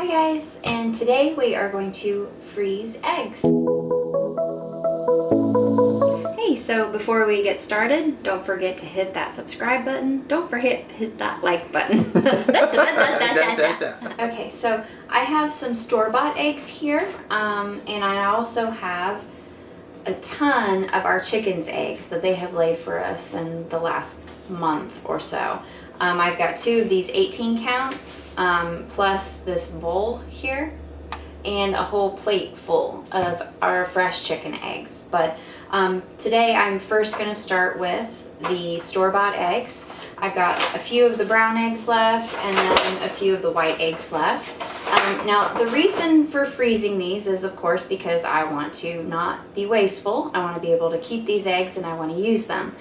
Hi guys, and today we are going to freeze eggs. Hey, so before we get started, don't forget to hit that subscribe button. Don't forget hit that like button. Okay, so I have some store-bought eggs here, and I also have a ton of our chickens' eggs that they have laid for us in the last month or so. I've got two of these 18 counts, plus this bowl here, and a whole plate full of our fresh chicken eggs. But today I'm first going to start with the store-bought eggs. I've got a few of the brown eggs left and then a few of the white eggs left. Now the reason for freezing these is of course because I want to not be wasteful. I want to be able to keep these eggs and I want to use them.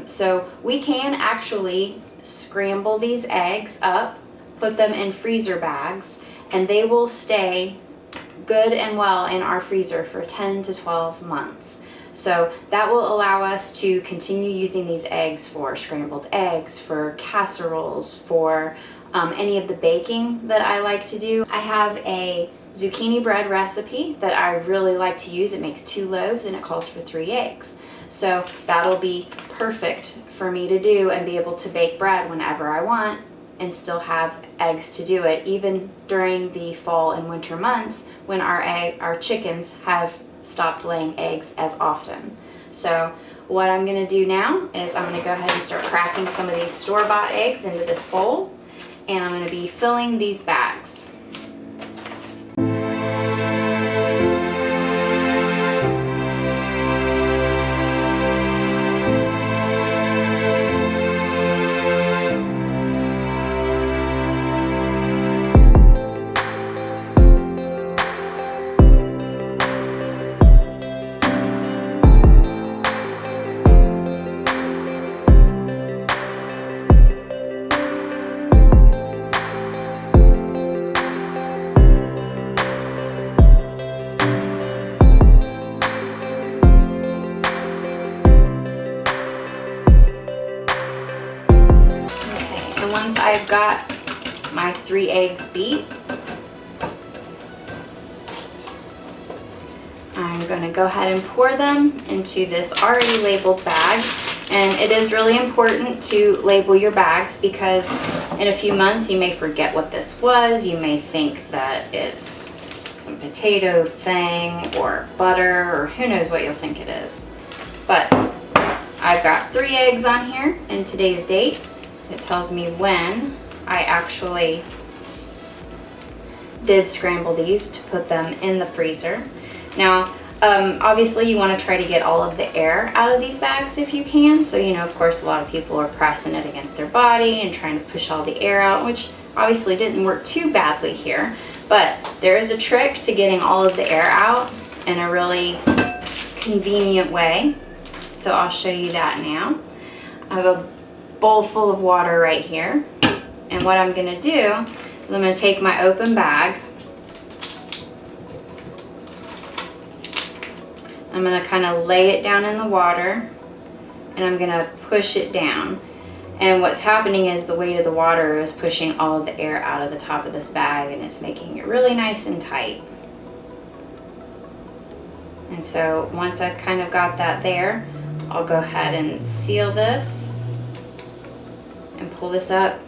So we can actually scramble these eggs up, put them in freezer bags, and they will stay good and well in our freezer for 10 to 12 months. So that will allow us to continue using these eggs for scrambled eggs, for casseroles, for any of the baking that I like to do. I have a zucchini bread recipe that I really like to use. It makes 2 loaves and it calls for 3 eggs. So that'll be perfect for me to do and be able to bake bread whenever I want and still have eggs to do it, even during the fall and winter months when our chickens have stopped laying eggs as often. So what I'm going to do now is I'm going to go ahead and start cracking some of these store-bought eggs into this bowl, and I'm going to be filling these bags. Once I've got my 3 eggs beat, I'm going to go ahead and pour them into this already labeled bag. And it is really important to label your bags because in a few months you may forget what this was. You may think that it's some potato thing or butter or who knows what you'll think it is. But I've got 3 eggs on here and today's date. It tells me when I actually did scramble these to put them in the freezer. Now, obviously you want to try to get all of the air out of these bags if you can. So, you know, of course, a lot of people are pressing it against their body and trying to push all the air out, which obviously didn't work too badly here. But there is a trick to getting all of the air out in a really convenient way. So I'll show you that now. I have a bowl full of water right here, and what I'm going to do is I'm going to take my open bag. I'm going to kind of lay it down in the water and I'm going to push it down, and what's happening is the weight of the water is pushing all of the air out of the top of this bag and it's making it really nice and tight. And so once I've kind of got that there, I'll go ahead and seal this and pull this up,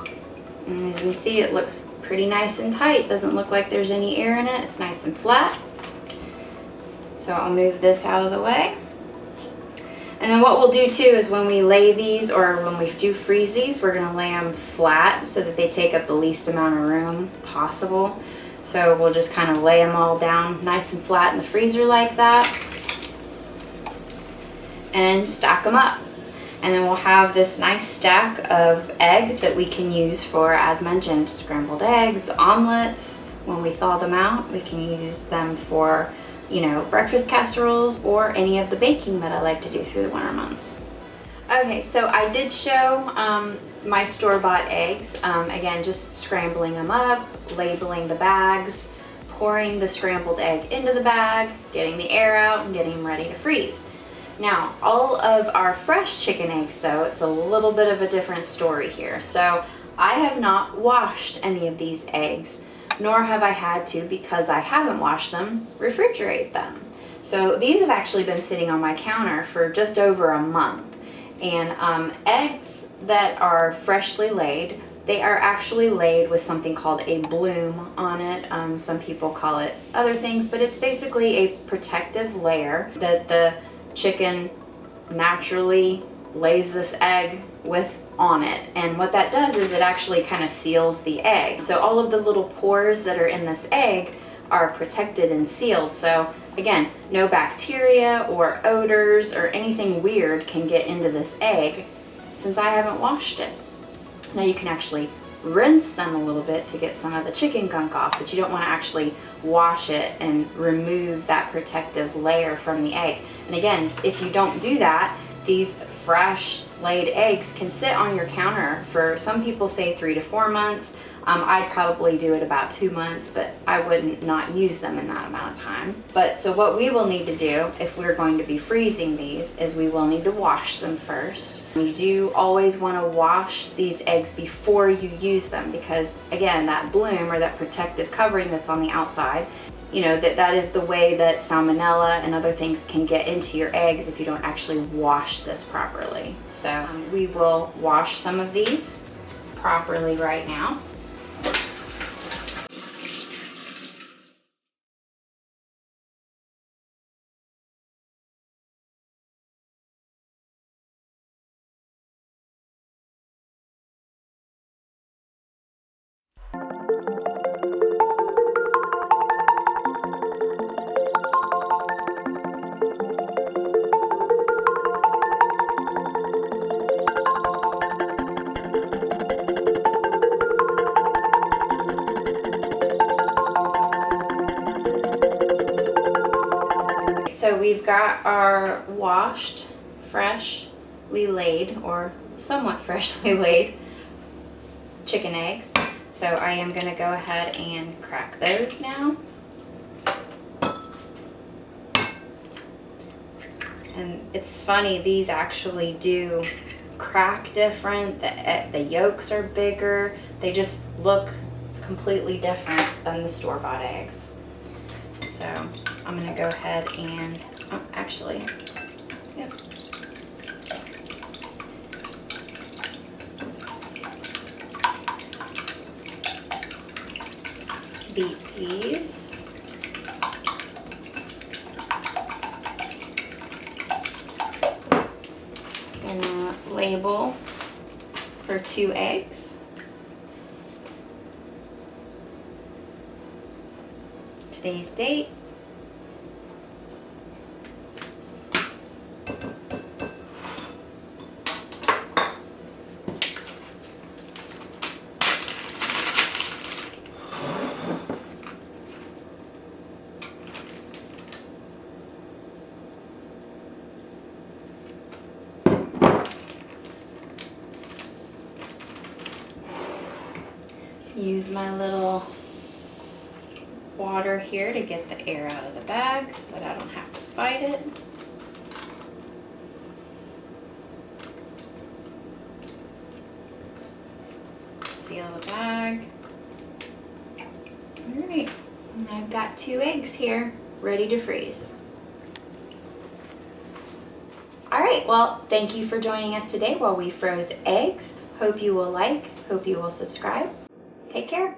and as we see, it looks pretty nice and tight. Doesn't look like there's any air in it. It's nice and flat. So I'll move this out of the way. And then what we'll do too is when we lay these, or when we do freeze these, we're going to lay them flat so that they take up the least amount of room possible. So we'll just kind of lay them all down nice and flat in the freezer like that and stack them up. And then we'll have this nice stack of egg that we can use for, as mentioned, scrambled eggs, omelets. When we thaw them out, we can use them for, you know, breakfast casseroles or any of the baking that I like to do through the winter months. Okay, so I did show my store-bought eggs. Again, just scrambling them up, labeling the bags, pouring the scrambled egg into the bag, getting the air out, and getting them ready to freeze. Now, all of our fresh chicken eggs, though, it's a little bit of a different story here. So I have not washed any of these eggs. nor have I had to, because I haven't washed them, refrigerate them. So these have actually been sitting on my counter for just over a month. And eggs that are freshly laid, they are actually laid with something called a bloom on it. Some people call it other things, but it's basically a protective layer that the chicken naturally lays this egg with on it. And what that does is it actually kind of seals the egg. So all of the little pores that are in this egg are protected and sealed. So again, no bacteria or odors or anything weird can get into this egg since I haven't washed it. Now you can actually rinse them a little bit to get some of the chicken gunk off, but you don't want to actually wash it and remove that protective layer from the egg. And again, if you don't do that, these fresh laid eggs can sit on your counter for, some people say 3 to 4 months. I'd probably do it about 2 months, but I wouldn't not use them in that amount of time. But so what we will need to do if we're going to be freezing these is we will need to wash them first. You do always want to wash these eggs before you use them, because again, that bloom or that protective covering that's on the outside, you know, that is the way that salmonella and other things can get into your eggs if you don't actually wash this properly. So we will wash some of these properly right now. So we've got our washed, freshly laid, or somewhat freshly laid chicken eggs. So I am going to go ahead and crack those now. And it's funny, these actually do crack different. The yolks are bigger. They just look completely different than the store-bought eggs. So I'm going to go ahead and, oh, actually, yep. Beat these. Gonna label for 2 eggs. Today's date. Use my little water here to get the air out of the bag so that I don't have to fight it. Seal the bag. Alright, and I've got 2 eggs here ready to freeze. Alright, well, thank you for joining us today while we froze eggs. Hope you will like, hope you will subscribe. Take care.